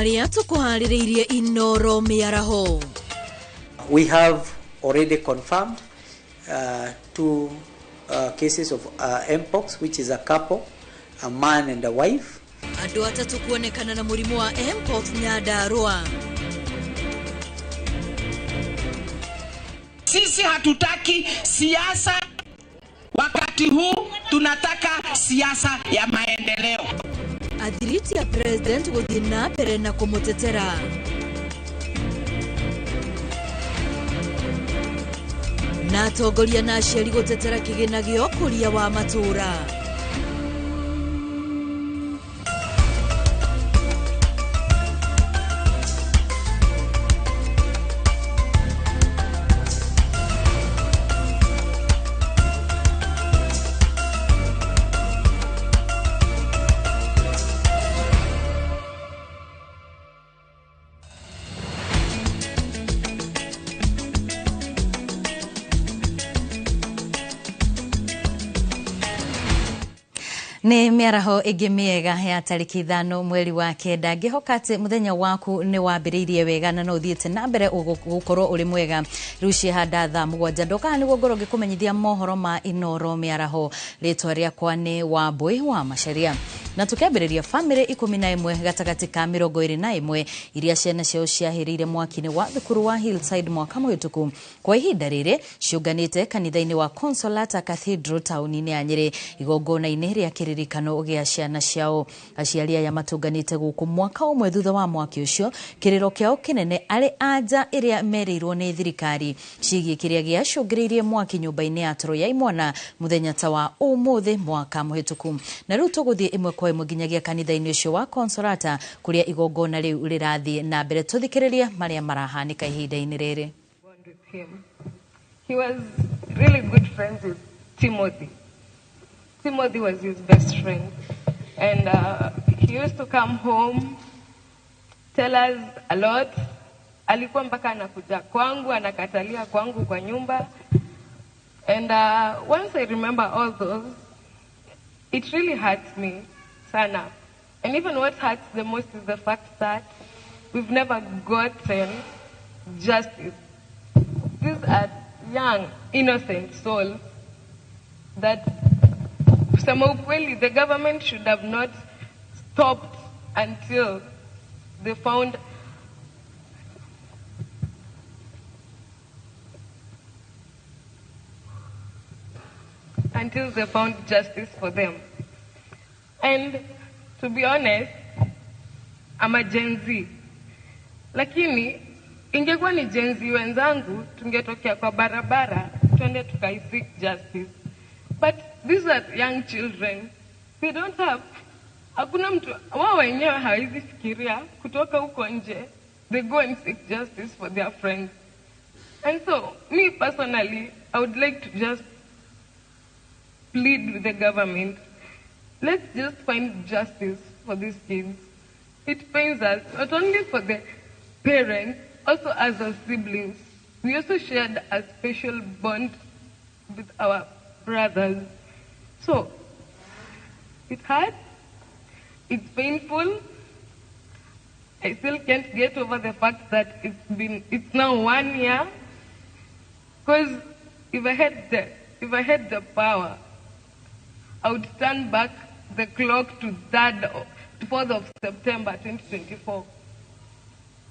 haria tukuhaririirie Inoro miaraho. We have already confirmed two cases of mpox, which is a couple, a man and a wife. Andu atatu kuonekana na murimu wa mpox Nyandarua. Sisi hatutaki siasa wakati huu, tunataka siasa ya maendeleo. Athiriti ya president guthina mbere na kumutetera. Na atongoria na aciari gutetera kigina gio kuria wa matura. Ni miaraho igi miega ya tariki 5 mweri wa kenda. Ngihoka ati muthenya waku ni wambiriirie wega na no thiete na mbere gukorwo uri mwega. Ruci handa tha 7 ndoka ni gogoro ngikumenyithia mohoro ma Inoro miaraho. Ritwa riakwa ni Wambui wa Macharia. Na tukambiriria family 11 gatagati ka 21 iria ciana cio ciahirire mwakini wa thukuru wa Hillside mwaka muhituku. Kwa ihinda riri ciunganite kanitha-ini wa Consolata Cathedral town-ini ya Nyeri igongona-ini ria kiririkano gia ciana ciao. Aciari aya matunganite guku mwaka umwe thutha wa mwaki ucio. Kiriro kiao kinene ari anja iria merirwo ni thirikari cigie kiria gia cungiririe mwaki nyumba-ini ya toro ya imwana muthenya ta wa umuthi mwaka muhituku. Na riu tuguthie imwe kwa imwe nginyagia kanitha-ini ucio wa Consolata kuria igongona riu rirathie na mbere. Tuthikiriria maria marahanika ihinda-ini riri. He was really good friends with Timothy. Timothy was his best friend. And he used to come home, tell us a lot. Alikuwa mpaka anakuja kwangu, anakatalia kwangu kwa nyumba. And once I remember all those, it really hurts me, sana. And even what hurts the most is the fact that we've never gotten justice. These are young, innocent souls that, kusema ukweli, the government should have not stopped until they found justice for them. And to be honest, I'm a Gen Z. Lakini ingekuwa ni Gen Z wenzangu, tungetokea kwa barabara twende tukai-seek justice. But these are young children. They don't have, hakuna mtu wao wenyewe hawezi fikiria kutoka huko nje. They go and seek justice for their friends. And so, me personally, I would like to just plead with the government. Let's just find justice for these kids. It pains us, not only for the parents, also as our siblings. We also shared a special bond with our brothers. So, it's hard, it's painful. I still can't get over the fact that it's now 1 year. Because if I had the power, I would turn back the clock to 4th of September 2024.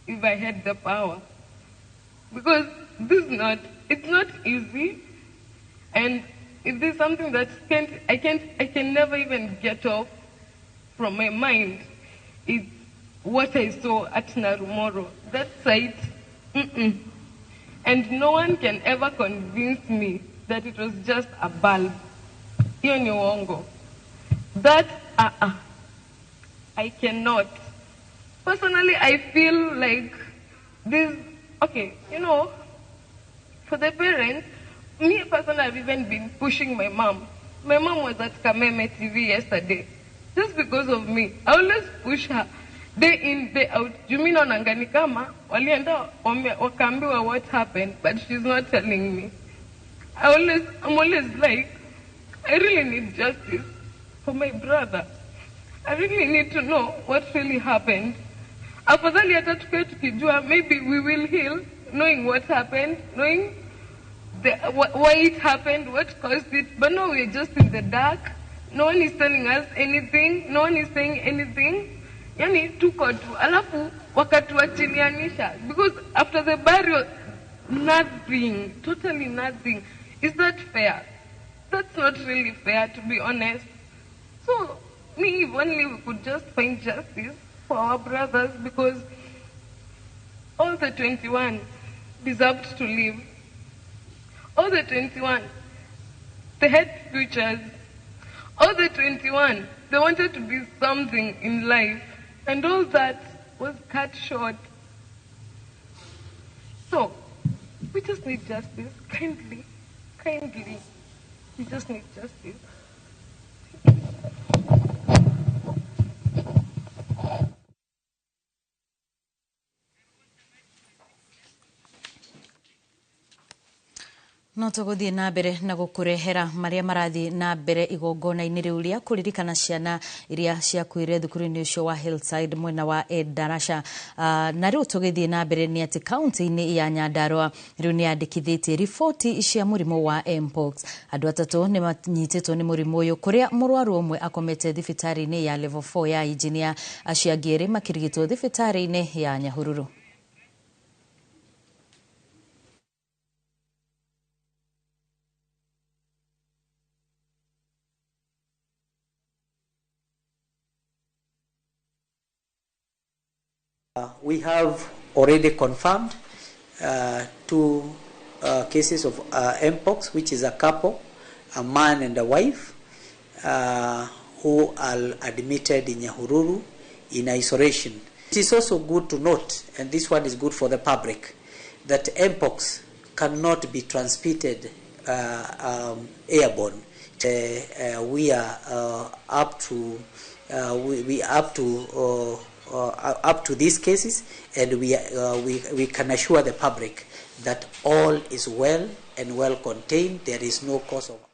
If I had the power. Because it's not easy. And if there's something that I can never even get off from my mind, it's what I saw at Narumoro. That site, and no one can ever convince me that it was just a bulb. Hiyo ni uongo. That, I cannot. Personally, I feel like this, okay, for the parents, me personally, I've even been pushing my mom. My mom was at Kameme TV yesterday. Just because of me. I always push her. Day in, day out. Jumino nangani kama, walienda wakaambiwa what happened, but she's not telling me. I'm always like, I really need justice for my brother. I really need to know what really happened. afadhali hata tukiwa tukijua, maybe we will heal, knowing what happened, knowing why it happened, what caused it. But no, we're just in the dark. No one is telling us anything. No one is saying anything. Yani tuko tu. Alafu wakatuachilianisha. Because after the burial, nothing, totally nothing. Is that fair? That's not really fair, to be honest. So, if only we could just find justice for our brothers, because all the 21 deserved to live. All the 21, they had futures. All the 21, they wanted to be something in life. And all that was cut short. So, we just need justice. Kindly. We just need justice. No tuguthie na mbere na gukurehera maria marathi na mbere igongona-ini riu ria kuririkana ciana iria ciakuire thukuru-ini ucio wa Hillside mwena wa Endarasha. Na riu tugithie na mbere ni ati kaunti-ini ya Nyandarua riu ni andikithitie riboti cia murimu wa Mpox. Andu atatu ni manyititwo ni murimu uyu, kuria murwaru umwe akomete thibitari-ini ya level 4 ya Engineer, acia ngiri makirigitwo thibitari-ini ya Nyahururu. We have already confirmed 2 cases of Mpox, which is a couple, a man and a wife, who are admitted in Nyahururu in isolation. It is also good to note, and this one is good for the public, that Mpox cannot be transmitted airborne. We are up to these cases, and we can assure the public that all is well and well contained. There is no cause of alarm.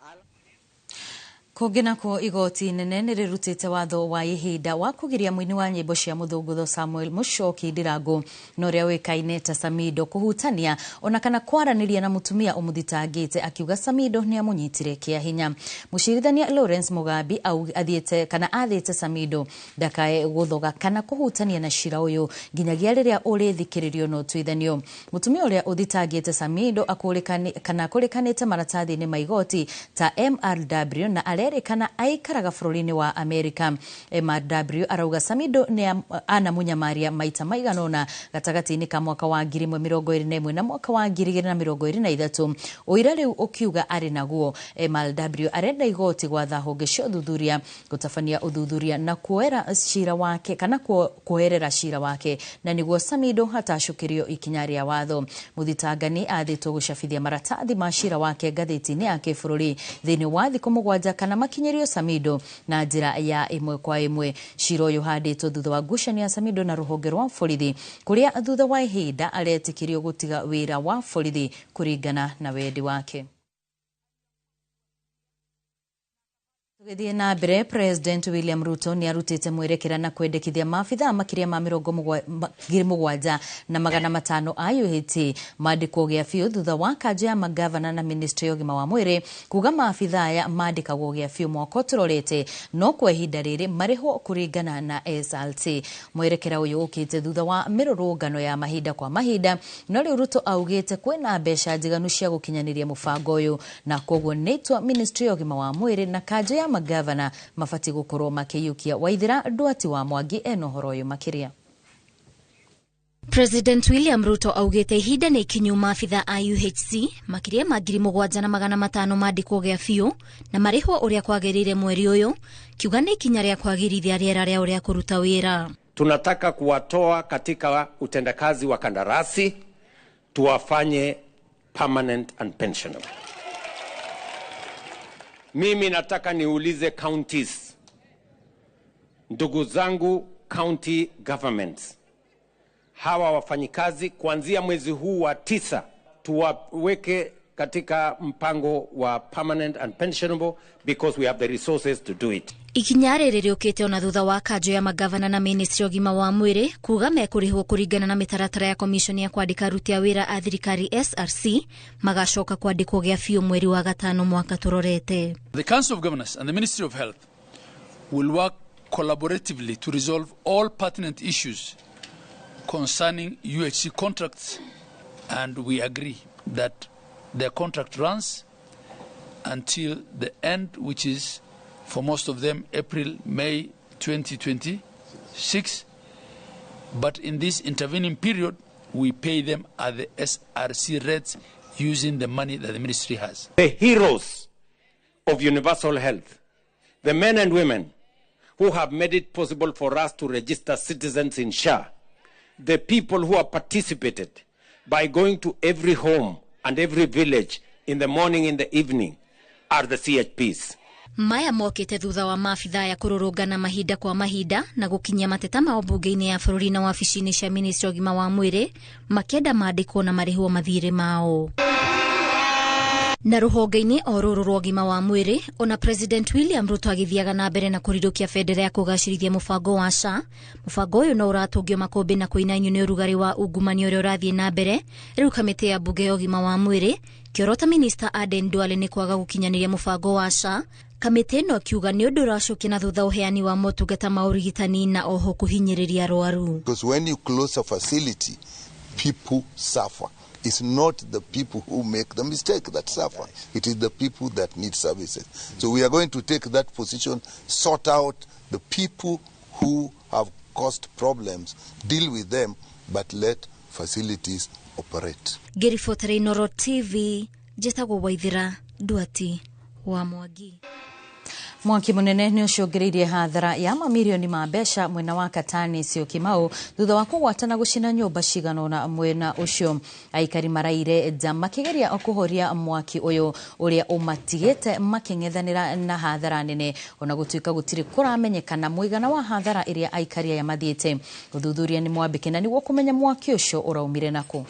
Kungina ko igoti nene nirutite watho wa ihinda wa kugiria mwini wa nyimbo cia muthungutho Samuel Mushoki Ndirangu noria wikaine ta Samido kuhutania ona kana kwaraniria na mutumia umuthitangite, akiuga Samido ni amunyitire kia hinya. Mushirithania Lawrence Mugambi athite Samido ndakae guthoga kana kuhutania na shira uyu nginyagia riria urithikiririo no twithanio. Mutumia uria uthitangite Samido akulikanite maratathi ni maigoti ta MRW na kana aikaraga bururi-ini wa Amerika. MRW arauga Samido ni anamunyamaria maita maiganona gatagati-ini ka mwaka wa 2021 na mwaka wa 2023. Uira riu ukiuga ari naguo. MRW arenda igoti gwatha honge cia uthuthuria gutafania uthuthuria na kuoera shira wake kana kuoerera shira wake, na niguo Samido hatashukirio ikinya ria watho. Muthitangani athitwo gucabithia maratathi ma shira wake ngathiti-ini ya kibururi thiini wa thiku 7 kana makinyerio Samido na njira ya imwe kwa imwe. Shira uyu handitwo thutha wa ngucanio Samido na ruhonge rwa borithi, kuria thutha wa ihinda aretikirio gutiga wira wa borithi kuringana na wendi wake. Tugithie na mbere, President William Ruto ni arutite mwerekera na kwendekithia maafitha makiria ma 7,500 na 500 a UHT mandikwo gia biu thutha wa kanja ya magavana na ministry yogima wa mwiri kuga maafitha aya mandikagwo gia biu mwaka turorete no kwa ihinda riri mariho kuringana na SLT. Mwerekera uyu ukite thutha wa mirurungano ya mahinda kwa mahinda, no riu Ruto augite kwina mbeca njiganu cia gukinyaniria mubango uyu, na koguo nitwa ministry yogima wa mwiri na kanja ya magavana mafati gukorwo makiyukia. Waithira Ndwati wa Mwangi enohoro uyu makiria. President William Ruto augite ihinda ni ikinyu maafitha a UHC makiria ma 7,500 mandikwo gia biu na mariho uria kwagirire mweri uyu, kiuga ni ikinya ria kwagirithia riera ria uria kuruta wira. Tunataka kuwatoa katika utendakazi wa kandarasi tuwafanye permanent and pensionable. Mimi nataka niulize counties, ndugu zangu county governments, hawa wafanyikazi kuanzia mwezi huu wa 9 tuwaweke katika mpango wa permanent and pensionable because we have the resources to do it. Ikinya rĩrĩ rĩũkĩte ona thutha wa kanjo ya magavana na ministry ũgima wa mwĩrĩ kuga mekũrĩhwo kũringana na mĩtaratara ya komishoni ya kwandĩka aruti a wĩra a thirikari SRC magacoka kwandĩkwo gĩa biũ mweri wa gatano mwaka tũrorete. The Council of Governors and the Ministry of Health will work collaboratively to resolve all pertinent issues concerning UHC contracts, and we agree that their contract runs until the end, which is for most of them April, May 2026. But in this intervening period, we pay them at the SRC rates using the money that the ministry has. The heroes of universal health, the men and women who have made it possible for us to register citizens in SHA, the people who have participated by going to every home and every village in the morning, in the evening, are the CHPs. Maya mokĩte thutha wa maabitha ya kũrũrũngana mahinda kwa mahinda na gũkinyia mateta mao mbunge-inĩ ya bũrũri na wabici-inĩ cia ministry ũgima wa mwĩrĩ makĩenda maandĩkwo na marĩhwo mathirĩ mao. Na rũhonge-inĩ o rũrũ rwa ũgima wa mwĩrĩ, ona President William Ruto agĩthiaga na mbere na kũrirũkia bendera ya kũgacĩrithia mũbango wa SHA. Mũbango ũyũ no ũratũngio makũmbĩ na kũinainio nĩ ũrugarĩ wa ungumania ũrĩa ũrathiĩ na mbere. Rĩu kamĩtĩ ya mbunge ya ũgima wa mwĩrĩ kĩorota Minister Aden Duale nĩ kwaga gũkinyanĩria mũbango wa SHA. Kamĩtĩ ĩno kiuga nĩ ũndũ ũracokia na thutha ũheani wa motungata ma ũrigitani na oho kũhinyĩrĩria arwaru. Because when you close a facility, people suffer. It's not the people who make the mistake that suffer. It is the people that need services. So we are going to take that position, sort out the people who have caused problems, deal with them, but let facilities operate. Ngĩribotera Inooro TV, njĩtagwo Waithĩra Nduati wa Mwangi. Mwaki munene nĩ ũcũngĩrĩirie hathara ya mamirioni ma mbeca mwena wa Katani Syokimau thutha wa kũgwatana gũcina nyũmba cigana ũna mwena ũcio. Aikari maraire nja makĩgeria kũhoria mwaki ũyũ ũrĩa ũmatigĩte makĩng'ethanĩra na hathara nene, ona gũtuĩka gũtirĩ kũramenyekana mũigana wa hathara ĩrĩa aikari aya mathiĩte. Ũthuthuria nĩ mwambĩke na nĩguo kũmenya mwaki ũcio ũraumire nakũ.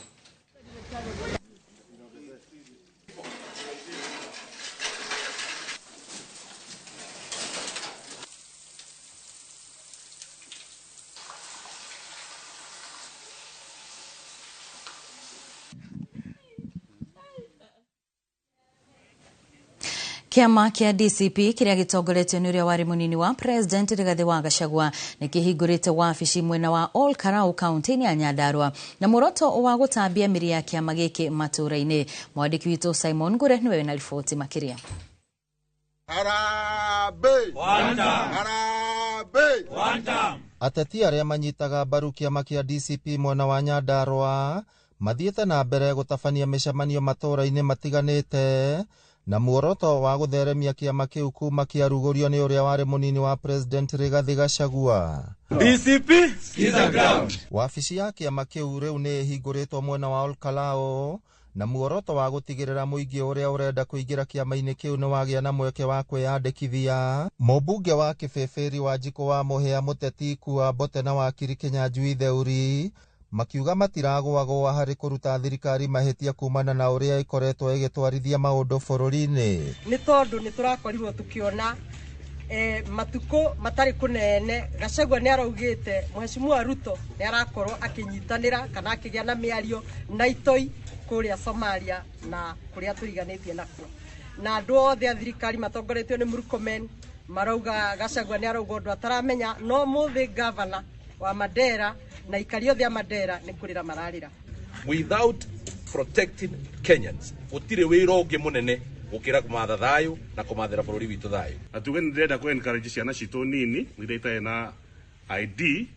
Kiama kia DCP kiria gitongoretio ni uria wari munini wa President Rigathi wa Gachagua ni kihingurite wabici mwena wa Ol Karau County ya Nyandarua na muoroto wa gutambia miri ya kiama giki matura-ini. Mwandiki witũ Simon Ngure niwe na riboti makiria. Ateti aria manyitaga mbaru kiama kia DCP mwena wa Nyandarua mathiĩte na mbere gũtabania mĩcemanio matura-ini matiganĩte na muoroto wa gũtheremia kiama kĩu kuma kĩarugũrio nĩ ũrĩa warĩ mũnini wa President Rigathi Gachagua. DCP skiza ground. Wabici ya kiama kĩu rĩu nĩ ĩhingũrĩtwo mwena wa Ol Kalou na muoroto wa gũtigĩrĩra mũingĩ ũrĩa ũrenda kũingĩra kiama-inĩ kĩu nĩ wagĩa na mweke wa kwĩyandĩkithia. Mũmbunge wa Kĩbĩbĩri Wanjikũ wa Mũhĩa Mũteti Kua Mbote na wakiri Kĩnyanjui Theuri makiuga matiragwagwa harĩ kũruta thirikari mahĩtia kumana na ũrĩa ĩkoretwo ĩgĩtwarithia maũndũ bũrũri-inĩ. Nĩ tondũ nĩ tũrakorirwo tũkĩona matukũ matarĩ kũnene Gachagua nĩ araugĩte Mheshimiwa Ruto nĩ arakorwo akĩnyitanĩra kana akĩgĩa na mĩario na itoi kũrĩa Somalia na kũrĩa tũriganĩtie nakuo. Na andũ othe a thirikari matongoretio nĩ Murkomen marauga Gachagua nĩ arauga ũndũ ataramenya, no mũthĩ governor wa Mandera na ikari othe a Mandera nĩ kũrĩra mararĩra. Without protecting Kenyans, gũtirĩ wĩra ũngĩ mũnene gũkĩra kũmatha thayũ na kũmathĩra bũrũri witũ thayũ. Atuge nĩ ndĩrenda kũ-encourage ciana citũ nini iria itarĩ na ID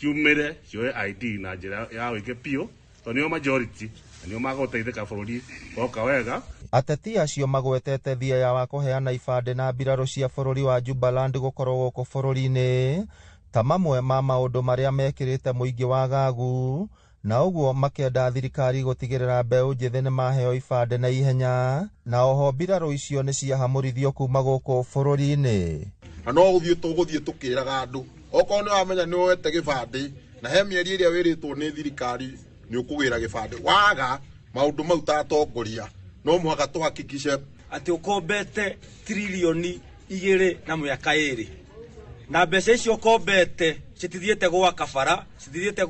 ciumĩre cioe ID na njĩra ya ũingĩ biũ, tondũ nĩo majority na nĩo magũteithĩka bũrũri woka wega. Ateti acio magwetete thia wa kũheana ibandĩ na mbirarũ cia bũrũri wa Jubaland gũkorwo gũkũ bũrũri-inĩ ta mamwe ma maũndũ marĩa mekĩrĩte mũingĩ wa gagu, na ũguo makĩenda thirikari gũtigĩrĩra mbeũ njĩthĩ nĩ maheo ibandĩ na ihenya, na oho mbirarũ icio nĩ ciahamũrithio kuma gũkũ bũrũri-inĩ. Na no tũgũthiĩ tũkĩraga andũ okorwo nĩ wamenya nĩ woete gĩbandĩ na he mĩeri ĩrĩa wĩrĩtwo nĩ thirikari nĩ ũkũgĩra gĩbandĩ, waga maũndũ mau ta atongoria no muhaka tuhakikishe ati ukombete trilioni 2 na miaka 2 na mbeca icio ukombete citithiete gwaka bara citithiete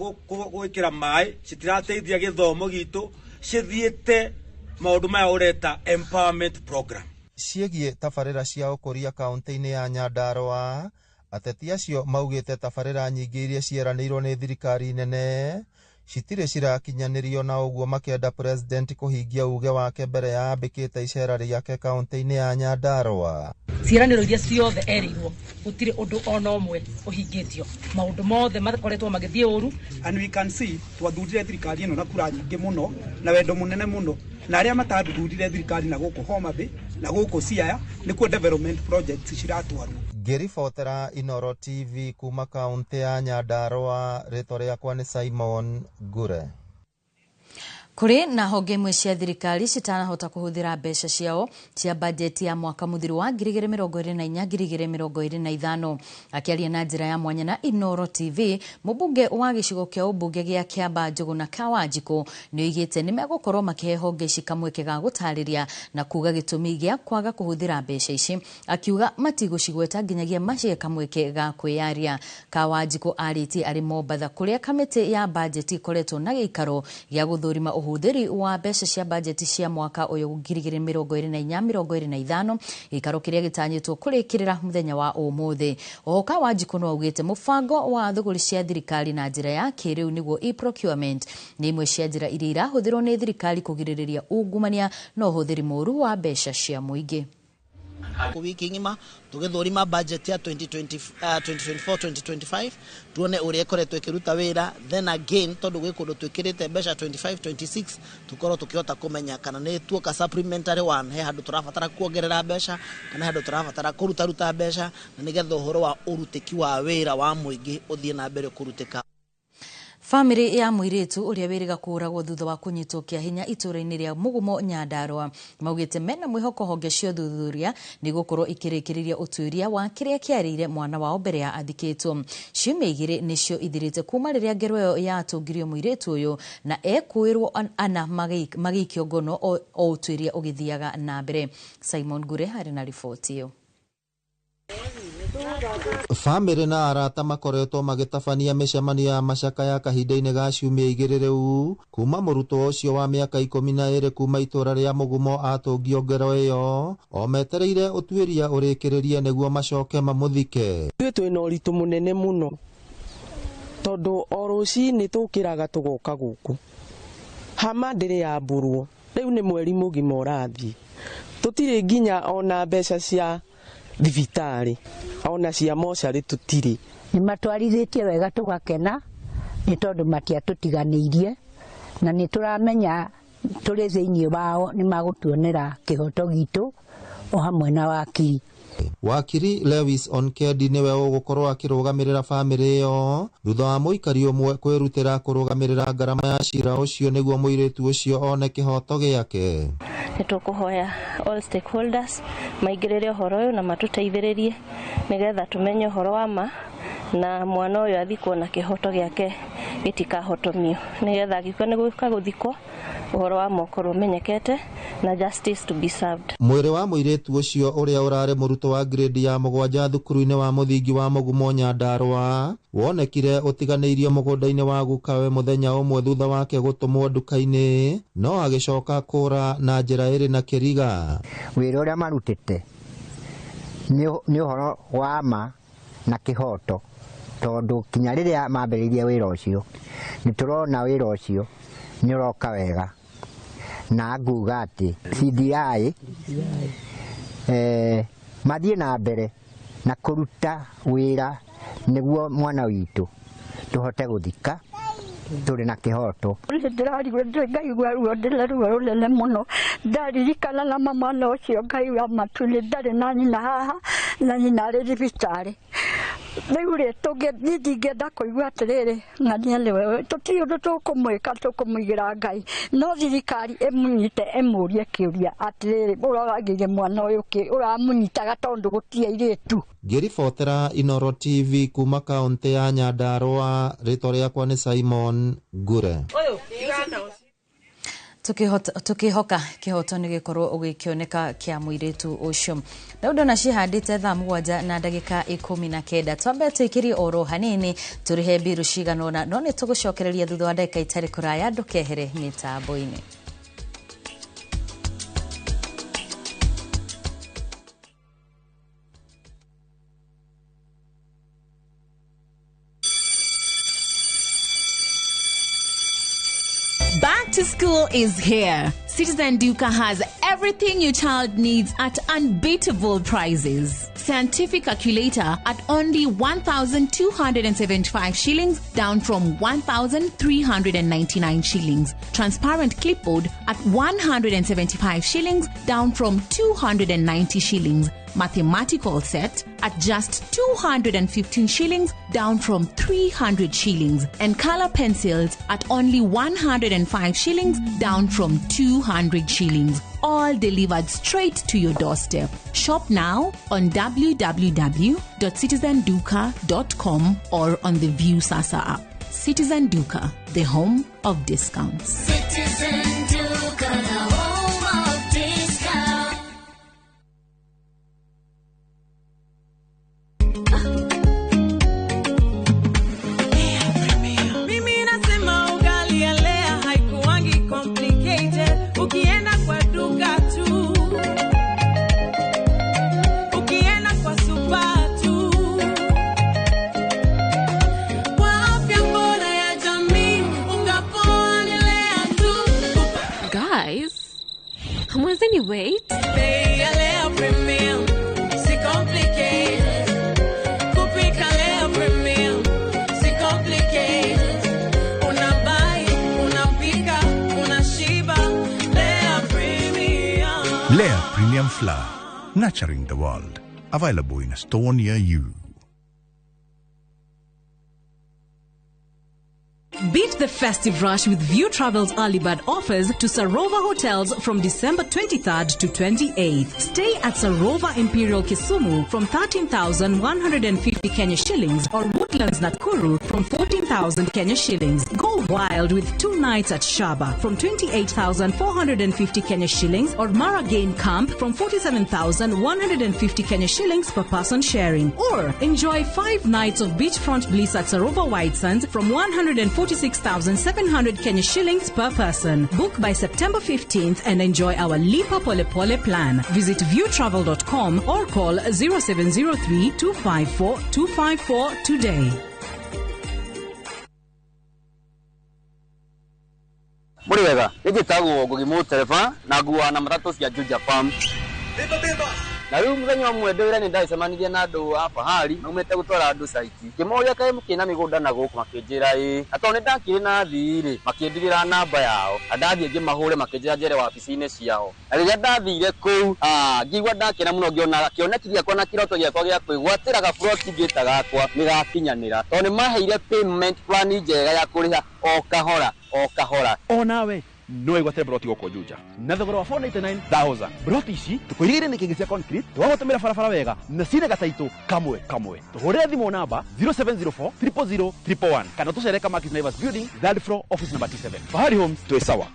gwikira mai citirateithia githomo gitu cithiete maundu maya ureta empowerment program ciĩgiĩ tabarĩra cia ũkũria kaunti-inĩ ya Nyandarua. Ateti acio maugĩte tabarĩra nyingĩ iria cieranĩirwo nĩ thirikari nene citirĩ cirakinyanĩrio, na ũguo makĩenda president kũhingia uge wake mbere ya ambĩkĩte icera rĩake kaunti-inĩ ya Nyandarua. Ciĩranĩro iria ciothe erirwo gũtirĩ ũndũ ona ũmwe ũhingĩtio, maũndũ mothe makoretwo magĩthiĩ ũru, and we can see twathurire thirikari ĩno na kura nyingĩ mũno na wendo mũnene mũno, na arĩa matathurire thirikari na gũkũ Homa Bay na gũkũ Siaya nĩkuo development projects ciratwarwo. Ngĩribotera Inooro TV kuma kaunti ya Nyandarua, rĩtwa rĩakwa nĩ Simon Ngure. Kuri na honge imwe cia thirikari citanahota kuhuthira mbeca ciao cia bajeti ya mwaka muthiru wa 2024-2025. Akiaria na njira ya mwanya na Inooro TV, mubunge wa gicigo kia ubunge gia Kiamba Njuguna Kawanjiko nĩoigĩte nĩmegũkorwo makihe honge ici kamweke ga gũtarĩria na kuga gĩtũmi gĩa kwaga kuhuthira mbeca ici. Akiuga matigũcigweta nginyagia macie kamweke ga kwĩyaria. Kawanjiko arĩtie arĩ Mombatha kuria kamĩtĩ ya bajeti ikoretwo na gĩikaro gĩa gũthũrima ũhũthĩri wa mbeca cia bajeti cia mwaka ũyũ 2024-2025 gĩikaro kĩrĩa gĩtanyĩtwo kũrĩkĩrĩra mũthenya wa ũmũthĩ. Oho Kawanjiko no augĩte mũbango wa thũgũri cia thirikari na njĩra ya kĩrĩu nĩguo e-procurement nĩ imwe cia njĩra iria irahũthĩrwo nĩ thirikari kũgirĩrĩria ungumania na ũhũthĩri mũru wa mbeca cia mũingĩ. Wiki ngima tugithurima budget ya 2024-2025 tuone uria ikoretwo ikiruta wira, then again tondu gwi kundu twikirite mbeca 25-26 tukorwo tukihota kumenya kana ni tuoka supplementary one he handu turabatara kuongerera mbeca kana handu turabatara kuruta mbeca na nigetha uhoro wa urutiki wa wira wa muingi uthie na mbere kurutika. Family ya mũirĩtu ũrĩa wĩrĩga kũragwo thutha wa kũnyitwo kĩa hinya itũra-inĩ rĩa Mugumo Nyandarua maugĩte mena mwĩhoko honge cio thuthuria nĩ gũkorwo ikĩrĩkĩrĩria ũtuĩria wa kĩrĩa kĩarĩire mwana wao mbere ya athikĩtwo. Ciumia igĩrĩ nĩcio ithirĩte kuma rĩrĩa ngero ĩyo yatũngirio mũirĩtu ũyũ na ekwĩrwo ana magĩikio ngono o ũtuĩria ũgĩthiaga na mbere. Simon Ngure harĩ na riboti ĩyo. Family na arata makoretwo magĩtabania mĩcemanio ya macaka ya kahinda-inĩ ga ciumia igĩrĩ rĩu kuma mũrutwo ũcio wa mĩaka 12 kuma itũra rĩa Mugumo atũngio ngero ĩyo o metereire ũtuĩria ũrĩkĩrĩrie nĩguo macoke mamũthike. Twĩna ũritũ mũnene mũno tondũ o rũcinĩ tũkĩraga tũgoka gũkũ hama ndĩrĩ yambũrwo, rĩu nĩ mweri mũgima ũrathiĩ tũtirĩ nginya ona mbeca cia thibitari ona cia mocarĩ tũtirĩ. Nĩ matwarithĩtie wega tũgakena nĩ tondũ matiatũtiganĩirie na nĩ tũramenya tũrĩ thĩinĩ wao nĩ magũtuonera kĩhoto gitũ o hamwe na wakiri. Wakiri Lewis Onkedi niwe ũgũkorwo akĩrũgamĩrĩra family ĩyo thutha wa mũikari ũmwe kwĩrutĩra kũrũgamĩrĩra ngarama ya cira ũcio nĩguo mũirĩtu ũcio one kĩhoto gĩake. Nĩtũkũhoya all stakeholders maingĩrĩre ũhoro ũyũ na matũteithĩrĩrie nĩgetha tũmenye ũhoro wa ma na mwana ũyũ athikwo na kĩhoto gĩake gĩtikahotomio nĩgetha agĩkua nĩ gũka gũthikwo ũhoro wa mokoro ũmenyekete na justice to be served. Mwĩrĩ wa mũirĩtu ũcio ũrĩa ũrarĩ mũrutwo wa grade ya 7 thukuru-inĩ wa mũthingi wa Mugumo Nyandarua wonekire ũtiganĩirio mũgũnda-inĩ wa gukawe mũthenya ũmwe thutha wake gũtũmwo nduka-inĩ no agĩcoka kũra na njĩra ĩrĩ na kĩriga. Wĩra ũrĩa marutĩte nĩ ũhoro wa ma na kĩhoto tondũ kinya rĩrĩa mambĩrĩirie wĩra ũcio nĩ tũrona wĩra ũcio nĩ ũroka wega na nguga atĩ CDI mathiĩ na mbere na kũruta wĩra nĩguo mwana witũ tũhote gũthika tũrĩ na kĩhoto. Ndĩrarigwo ngaigua ruo rũnene mũno ndaririkana na mwana ũcio ngaigua matu nĩ ndarĩ na nyina haha na nyina arĩ thibitarĩ. Rĩu rĩ ndingĩenda kũigua atĩrĩrĩ ng'ania nĩwe tũtirĩ ũndũ tũkũmwĩka tũkũmũigĩra Ngai no thirikari ĩmũnyite ĩmũrie kĩũria atĩrĩrĩ ũragĩire mwana ũyũ ũramũnyitaga tondũ gũtirĩ airĩtu. Ngĩribotera Inooro TV kuma kaunti ya Nyandarua, rĩtwa rĩakwa nĩ Simon Ngure. tukihoka kihoto ni gikorwo ugikioneka kia muiritu ucio Dauda na cihandite thaa 7:19 twambe twikiri oro hanini turihe biru ciganona no ni tugucokereria thutha wa ndagika itari kuraya ndukehere mitambo-ini. Back to school is here. Citizen Duka has everything your child needs at unbeatable prices. Scientific calculator at only 1,275 shillings, down from 1,399 shillings. Transparent clipboard at 175 shillings, down from 290 shillings. Mathematical set at just 215 shillings, down from 300 shillings. And color pencils at only 105 shillings, down from 200 shillings. All delivered straight to your doorstep. Shop now on www.citizenduka.com or on the View Sasa app. Citizen Duka, the home of discounts. Citizen Duka, the home of discounts. Mimi nasema ugali ya lea haikuwangi complicated. Ukienda kwa duka tu, ukienda kwa supa tu, kwa afya bora ya jamii ungapoa ni lea tu. Guys, hamwezeni wait? Bei ya lea premium, si complicated. Kupika lea premium, si complicated. Unabai, unapika, unashiba. Lea premium. Lea Premium Flour, nurturing the world. Available in a store near you. Beat the festive rush with View Travel's early bird offers to Sarova hotels from December 23rd to 28th. Stay at Sarova Imperial Kisumu from 13,150 Kenya shillings or Woodlands Nakuru from 14,000 Kenya shillings. Go wild with 2 nights at Shaba from 28,450 Kenya shillings or Maragain Camp from 47,150 Kenya shillings per person sharing. Or enjoy 5 nights of beachfront bliss at Sarova White Sands from 146,700 Kenya shillings per person. Book by September 15th and enjoy our Lipa Pole Pole plan. Visit viewtravel.com or call 0703 254 254 today. Muriwega, igitagwo Ngugimu Tereva na nguwa na matatu cia Juja Farm. Na rĩu mũthenya ũmwe ndĩwĩra nĩ ndacemanirie na andũ a Fahari maumĩte gũtwara andũ saiti. Kĩmoria kaĩ mũkĩna mĩgũnda na gũkũ makĩnjĩra atĩ nĩ ndakĩrĩ na thirĩ makĩndigĩra namba yao. Ndathiĩ ngĩmahũre makĩnjĩra njere wabici-inĩ ciao. Na rĩrĩa ndathire kũu ngĩigua ndakena mũno ngĩona kĩoneki gĩakwa na kĩroto gĩakwa gĩa kwĩgwatĩra gaburoti ngĩta gakwa nĩgakinyanĩra. Tondũ nĩ maheire payment plan njega ya kũrĩha o kahora o kahora. O nawe no igwatire broti goko Juja na thogora wa 499,000. Broti ici tukuirigire nĩ kĩngĩ cia concrete twagũtũmĩra barabara wega na cine gataitũ kamwe tũhũrĩre thimũ namba 0704 000 111 kana tũcere Kamakis Naivas Building, third floor, office number T7. Fahari Homes, twĩ sawa.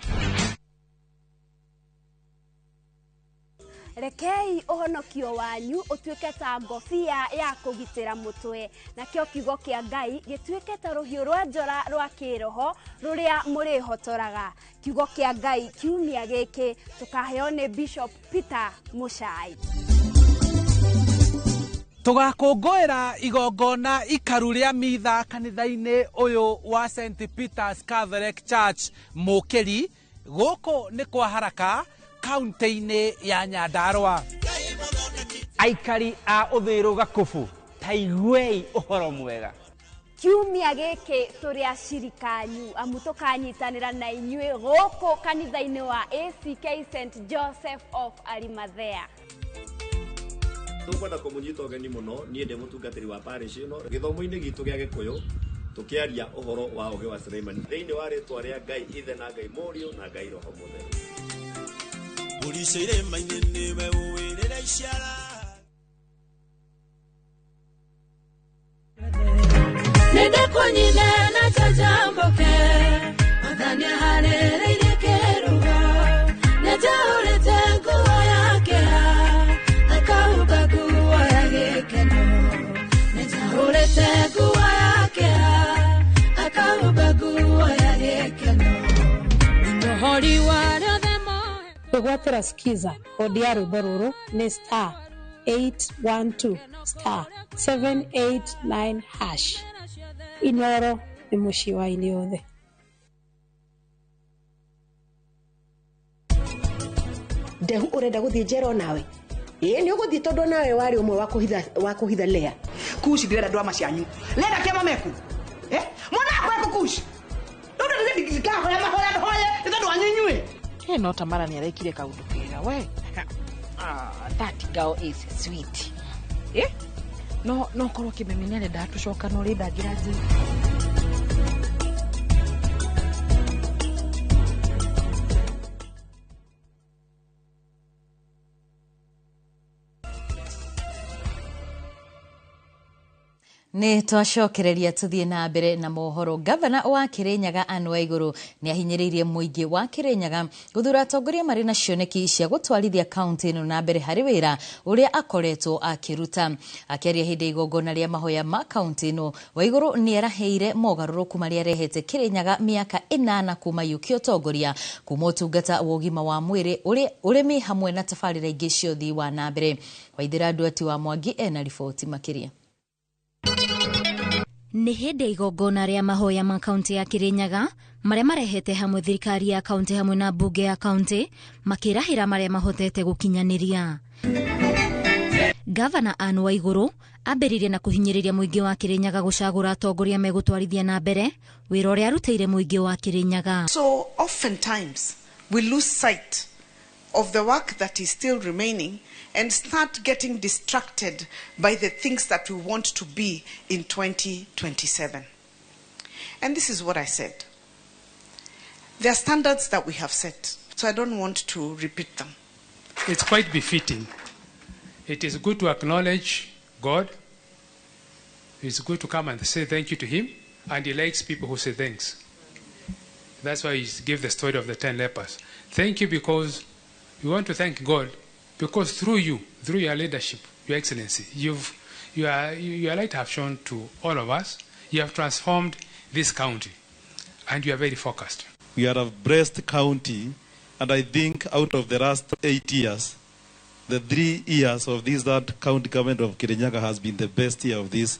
Rekei ũhonokio wanyu ũtuĩke ta ngobia ya kũgitĩra mũtwe, nakĩo kiugo kĩa Ngai gĩtuĩke ta rũhiũ rwa njora rwa kĩroho rũrĩa mũrĩhotoraga. Kiugo kĩa Ngai kiumia gĩkĩ tũkaheo nĩ Bishop Peter Muchai. Tugakũngũĩra igongona ikaru rĩa mitha kanitha-inĩ ũyũ wa St. Peter's Catholic Church Mũkĩri, gũkũ nĩ kwa Haraka, kaunti-inĩ ya Nyandarua. Aikari a ũthĩĩro Gakubu, taiguei ũhoro mwega. Kiumia gĩkĩ tũrĩ acirikanyu amu tũkanyitanĩra na inyuĩ gũkũ kanitha-inĩ wa ACK St. Joseph of Arimathea. Tũkwenda kũmũnyita ũgeni mũno, niĩ ndĩ mũtungatĩri wa parish ĩno. Gĩthomo-inĩ gitũ gĩa Gĩkũyũ tũkĩaria ũhoro wa ũũgĩ wa Suleiman thĩinĩ wa rĩĩtwa rĩa Ngai Ithe na Ngai Mũriũ na Ngai Roho Mũtheru. Ũricĩire maithe nĩwe ũwĩrĩra iciara. Nende konyine na chajamboke, adhania harereire keruga. Ahumbĩte nguo yake akahumba nguo ya gĩkeno mũhori wa rĩothe moe Kwĩgwatĩra skiza kodi ya rwĩmbo rũrũ nĩ *812 *789#. Inooro nĩ mũciĩ wa ini othe. Ndehu urenda guthie njera nawe ni uguthie tondu nawe wari umwe wa kuhitha Lea Kushi ndirenda ndwama cianyu lenda kia mameku mwana kwa kushi ndondo ndindi gikahoya mahoya ndondo wanyenywe no Tamara ni araikire kaundu kega we that girl is sweet no korwo kimemenya ne ndatucoka no ri ndangira nji Nĩ twacokereria tuthie na mbere na mohoro. Gavana wa Kirinyaga Anne Waiguru ni ahinyĩrĩirie mũingĩ wa Kirinyaga guthura atongoria marĩ na cioneki cia gũtwarithia kaunti ĩno na mbere harĩ wĩra ũrĩa akoretwo akĩruta. Akĩaria hĩndĩ igongona rĩa mahoya ma kaunti ĩno, Waiguru nĩ araheire mogarũrũku marĩa arehete Kirinyaga mĩaka 8 kuma yũkio ũtongoria, kuma ũtungata wa ũgima wa mwĩrĩ ũrĩmi hamwe na tabarĩra ingĩ cia ũthii wa na mbere. Waithĩra Nduati wa Mwangi ena riboti makĩria. Nĩ hĩndĩ igongona rĩa mahoya ma kaunti ya Kirinyaga marĩa marehete hamwe thirikari ya kaunti hamwe na mbunge ya kaunti makĩrahĩra marĩa mahotete gũkinyanĩria. Gavana Anne Waiguru ambĩrĩirie na kũhinyĩrĩria mũingĩ wa Kirinyaga gũcagũra atongoria megũtwarithia na mbere wĩra ũrĩa arutĩire mũingĩ wa Kirinyaga. So oftentimes we lose sight of the work that is still remaining and start getting distracted by the things that we want to be in 2027. And this is what I said. There are standards that we have set, so I don't want to repeat them. It's quite befitting. It is good to acknowledge God. It's good to come and say thank you to Him, and He likes people who say thanks. That's why He gave the story of the 10 lepers. Thank you because we want to thank God, because through you, through your leadership, Your Excellency, your light have shown to all of us. You have transformed this county, and you are very focused. We are a blessed county, and I think out of the last 8 years, the 3 years of that county government of Kirinyaga has been the best year of this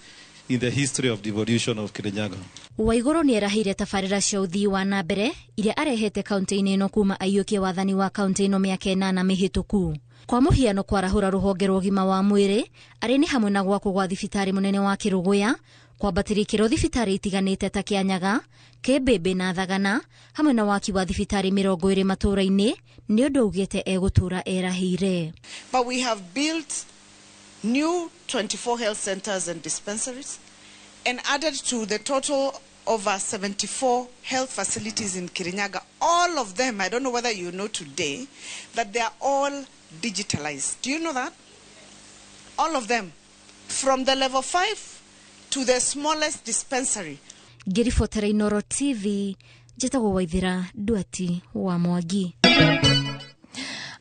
in the history of devolution of Kirinyaga. Waiguru nĩ araheire tabarĩra cia ũthii wa na mbere iria arehete kaunti-inĩ ĩno kuma aiyũkie wathani wa kaunti ĩno mĩaka 8 mĩhĩtũku. Kwa mũhiano kwarahũra rũhonge rwa ũgima wa mwĩrĩ arĩ nĩ hamwe na gwakwo gwa thibitarĩ mũnene wa Kĩrũgũya, kwambatĩria ikĩro thibitarĩ itiganĩte ta Kĩanyaga, Kĩmbĩmbĩ na Thagana, hamwe na waki wa thibitarĩ 20 matũũra-inĩ, nĩ ũndũ augĩte egũtũũra erahĩire. But we have built new 24 health centers and dispensaries and added to the total over 74 health facilities in Kirinyaga. All of them, I don't know whether you know today, that they are all digitalized. Do you know that? All of them. From the level 5 to the smallest dispensary. Ngĩribotera Inooro TV, njĩtagwo Waithĩra Nduati wa Mwangi.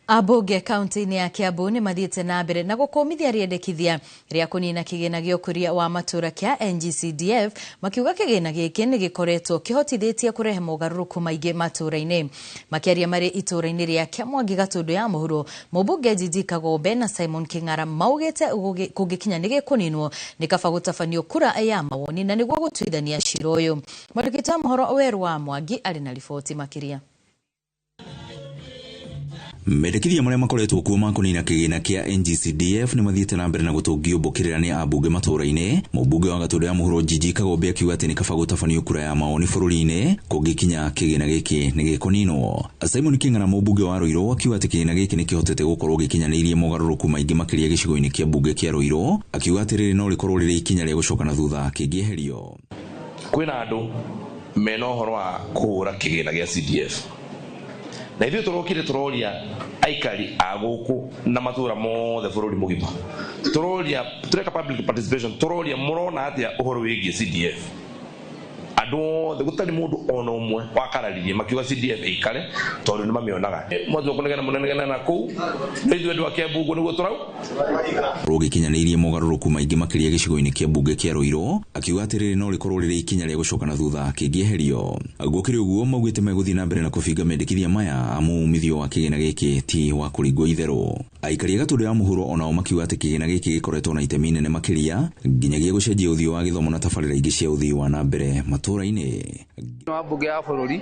Abunge kaunti-inĩ ya Kiambu nĩ mathiĩte na mbere na gũkũmithia rĩendekithia rĩa kũnina kĩgĩna gĩa ũkũria wa matũũra kĩa NGCDF, makiuga kĩgĩna gĩkĩ nĩ gĩkoretwo kĩhotithĩtie kũrehe mogarũrũku maingĩ matũũra-inĩ. Makĩaria marĩ itũũra-inĩ rĩa Kĩamwangi Gatũndũ ya mũhuro, mũmbunge Gigi Kagombe na Simon Kĩng'ara maugĩte kũngĩkinya nĩ gĩkũninwo nĩ kaba gũtabanio kura ya mawoni na nĩguo gũtuithania cira ũyũ. Mwandĩki wa mohoro Weru wa Mwangi arĩ na riboti makĩria. Mendekithia marĩa makoretwo kuo ma kũnina kĩgĩna kĩa NGCDF nĩ mathiĩte na mbere na gũtũngio mbũkĩrĩra nĩ ambunge matũũra-inĩ. Mũmbunge wa Gatũndũ ya mũhuro Gigi Kagombe akiuga atĩ nĩ kaba gũtabanio kura ya mawoni bũrũri-inĩ kũngĩkinya kĩgĩna gĩkĩ nĩ gĩkũninwo. Simon Kĩng'ara mũmbunge wa Rũirũ akiuga atĩ kĩgĩna gĩkĩ nĩ kĩhotete gũkorwo gĩkinyanĩirie mogarũrũku maingĩ makĩria gĩcigo-inĩ kĩa mbunge kĩa Rũirũ, akiuga atĩ rĩrĩ no rĩkorwo rĩrĩ ikinya rĩa gũcoka na thutha kĩngĩeherio. Kwĩna andũ mena ũhoro wa kũhũra kĩgĩna gĩa CDF. Na ithuĩ tũrokire tũroria aikari a gũkũ na matũũra mothe bũrũri mũgima. Tũreka public participation, tũroria mũrona atĩa ũhoro wĩgiĩ CDF. ando the gutari mundu ono mwe wakararirie makiuga CDF ikare tondu ni mamionaga mwanzo kunegana munenegana na ku ndio ndio kia bungu niguo turau rogi kinyanirie mogaruruku maingi makiria gicigo-ini kia bunge kia Ruiru akiuga atiriri no rikorwo riri ikinya ria gucoka na thutha kingieherio gukiri uguo maugite meguthii na mbere na kubinga mendekithia maya amu umithio wa kigina giki ti wa kuringwo itheru aikari gatundu ya muhuro onao makiuga ati kigina giki gikoretwo na itemi nene makiria nginyagia gucenjia uthio wa githomo na tabarira ingi cia uthii wa na mbere matura-ini wa bunge ya bururi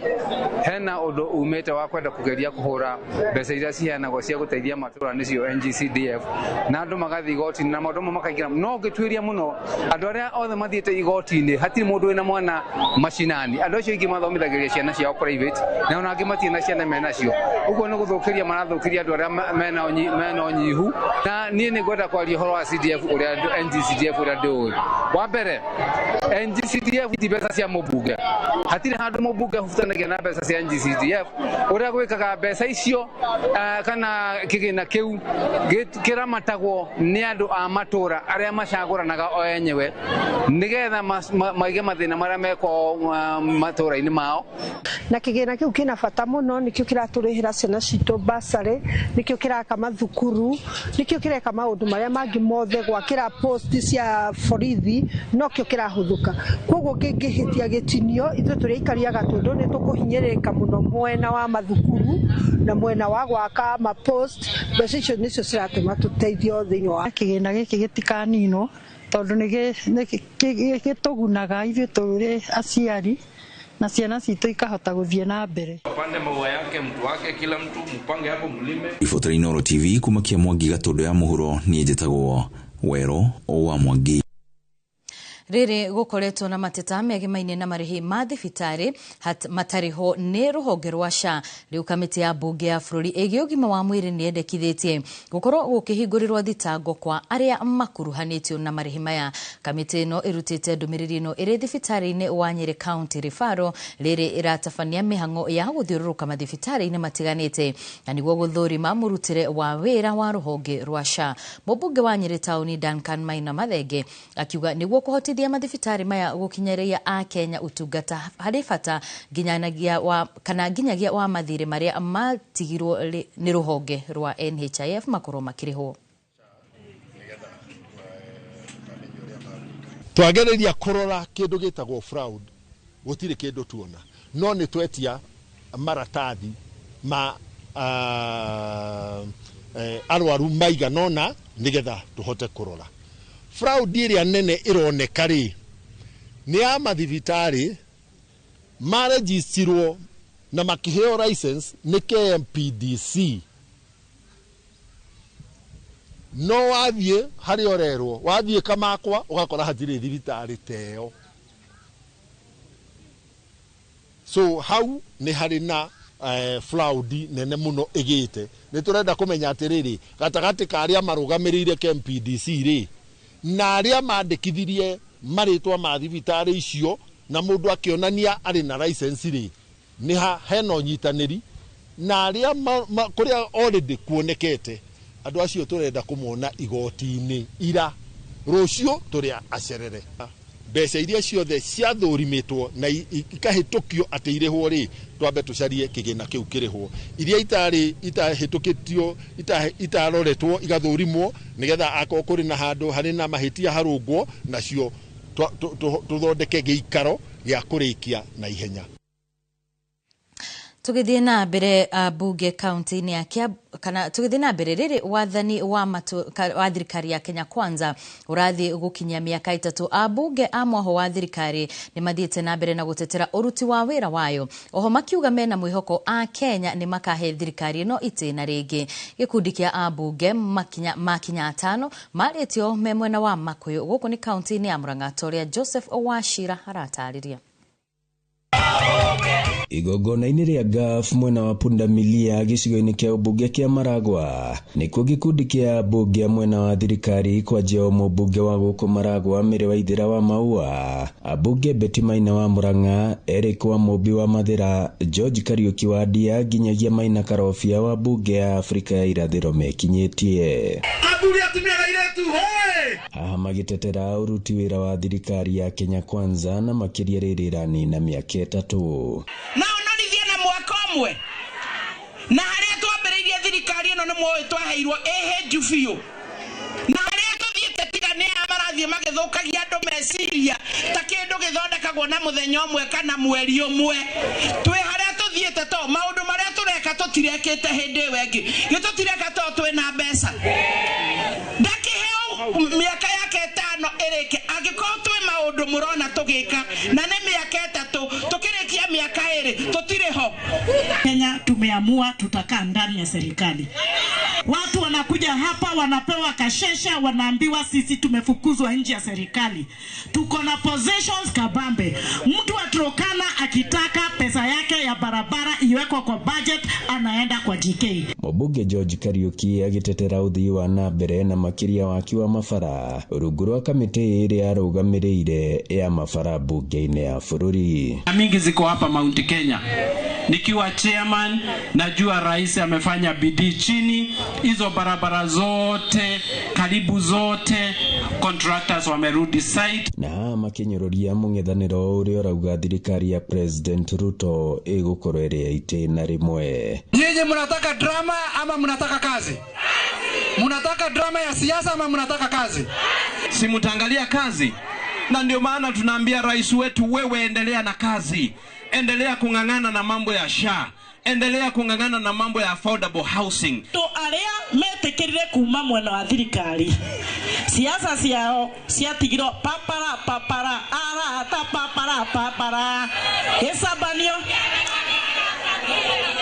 hena undu umete wa kwenda kugeria kuhura mbeca iria ciheanagwo cia guteithia matura nicio NGCDF na andu magathi igoti na maundu makaingira no ngitwiria muno andu aria othe mathiete igoti-ini hatiri mundu wina mwana mashinani andu acio ingi mathomithagiria ciana ciao private na ona angi matina ciana menacio uguo ni guthukiria marathukiria andu aria mena unyihu na nie ni ngwenda kwaria horo wa CDF uria NGCDF uria ndiui wa mbere NGCDF ti mbeca cia mubunge hatiri handu mubunge hutanagia na mbeca cia NGCDF uria gwikaga mbeca icio kana kigina kiu kiramatagwo ni andu a matura aria macaguranaga o enyewe nigetha maige mathina maria meko matura-ini mao na kigina kiu kina bata muno nikio kiraturihira ciana citu basari nikio kiraka mathukuru nikio kireka maundu maria mangi mothe gwakira post cia borithi no kio kirahuthuka koguo kingihitia gitinio ithu turi ikaria gatundu ni tukuhinyirika muno mwena wa mathukuru na mwena wa gwaka ma post mbeca icio nicio ciratuma tuteithio thiini wa kigina giki gitikanino tondu ni gitugunaga ithu turi aciari na ciana citu ikahota guthie na mbere pande maua yake mtu wake kila mtu mpange hapo mlime Ifotera Inoro TV kumakia Mwangi gatundu ya muhuro nie njitagwo Wero o wa Mwangi riri gukoretwo na mateta megimaine na marihi ma thibitari matariho ni ruhonge rwa SHA riu kamiti ya bunge ya bururi igi ugima wa mwiri ni endekithitie gukorwo gukihingurirwo thitango kwa aria makuruhanitio na marihi maya kamiti no irutite ndumiriri no iri thibitari-ini wa Nyeri County Referral riri iratabania mihango ya guthiururuka mathibitari-ini matiganite na niguo guthurima murutire wa wira wa ruhonge rwa SHA mubunge wa Nyeri Town Duncan Maina Mathenge akiuga niguo kuhotithia mathibitari maya gukinyeria a Kenya utungata hari bata nginyagia wa mathire maria matigirwo ni ruhonge rwa NHIF makorwo makiriho twageriria kurora kindu gitagwo fraud gutire kindu tuona no ni twetia maratathi ma arwaru maiganona nigetha tuhote kurora fraud iria nene ironeka ri ni ya mathibitari marejistirwo na makiheo license ni KMPDC no wathie hari orerwo wathie kamakwa ugakora hatiri thibitari teo so hau ni hari na fraud nene muno igite ni turenda kumenya atiriri gatagati ka aria marugamirire KMPDC ri na aria mandikithirie maritwa ma thibitari icio na mundu akionania ari na license ri ni hena unyitaniri na aria kuria already kuonekete andu acio turenda kumona igoti-ini ira rucio turia acerere mbeca iria ciothe ciathurimitwo na ikahitukio ati irihwo ri twambe tucarie kigina kiu kirihwo iria itahitukitio itaroretwo igathurimwo nigetha akoo kuri na handu hari na mahitia harungwo nacio tuthondeke giikaro gia kurikia na ihenya tugithie na mbere bunge county-ini ya Kiambu kana tugithie na mbere riri wathani wa thirikari ya Kenya Kwanza urathi gukinyia miaka 3 abunge amwaho wa thirikari ni mathiete na mbere na gutetera uruti wa wira wayo oho makiuga mena mwihoko a Kenya ni makahe thirikari no itina ringi gikundi kia abunge makinya 5 maretio memwena wa Makuyu guku ni county-ini ya Murang'a Toria Joseph Owashira haratariria igogona-ini ria GAF mwena wa Pundamilia gicigo-ini kia ubunge kia Maragwa nikuo gikundi kia bunge mwena wa thirikari kwanjia mũmbunge wa guku Maragwa Mĩrĩ Waithĩra wa Maua abunge Betty Maina wa Murang'a Eric wa Mũmbi wa Mathira George Kariuki wa Ndia nginyagia Maina Karofia wa bunge ya Afrika ya Irathĩro mekinyitie athuri atumia na iretu hoe haha magitetera uruti wira wa thirikari ya Kenya Kwanza na makiria rirani na miaka 3 na ononithia na mwaka umwe na haria twambiriirie thirikari ino ni mwoe twaheirwo ehe jufio na haria tuthiete tiga ni amarathie magithukagia andu meciria ta kindu githondekagwo na muthenya umwe kana mweri umwe twi haria tuthiete to maundu maria tureka tutirekete hindi wengi gitutireka to twina mbeca ndakiheo miaka yake 5 ereke angikoo twi maundu murona tugika na ni miaka 3 tukirikia miaka 2 tutiriho. Kenya tumeamua tutakaa ndani ya serikali. Watu wanakuja hapa wanapewa kashesha, wanaambiwa sisi tumefukuzwa nje ya serikali. Tuko na possessions kabambe. Mtu wa Turkana akitaka pesa yake ya barabara iwekwa kwa budget anaenda kwa GK. Mubunge George Kariuki agitetera uthii wa nambere na makiria wakiwa mafara rungu rwa kamiti iria arugamireire ya mafara bunge-ini ya bururi. Mingi ziko hapa Mount Kenya. Nikiwa chairman najua rais amefanya bidii chini, hizo barabara zote karibu zote contractors wamerudi site. Na makinyeroria mung'ethaniro uria urauga thirikari ya President Ruto igukorwo iri itena rimwe. Nyinyi mnataka drama ama mnataka kazi? Mnataka drama ya siasa ama mnataka kazi? Si mtaangalia kazi. Na ndio maana tunaambia rais wetu, wewe endelea na kazi. Endelea kungangana na mambo ya SHA. Endelea kungangana na mambo ya affordable housing. To aria metekirire kuma mwena wa thirikari. Siasa ciao ciatigirwo papara ara ta papara hesabanio.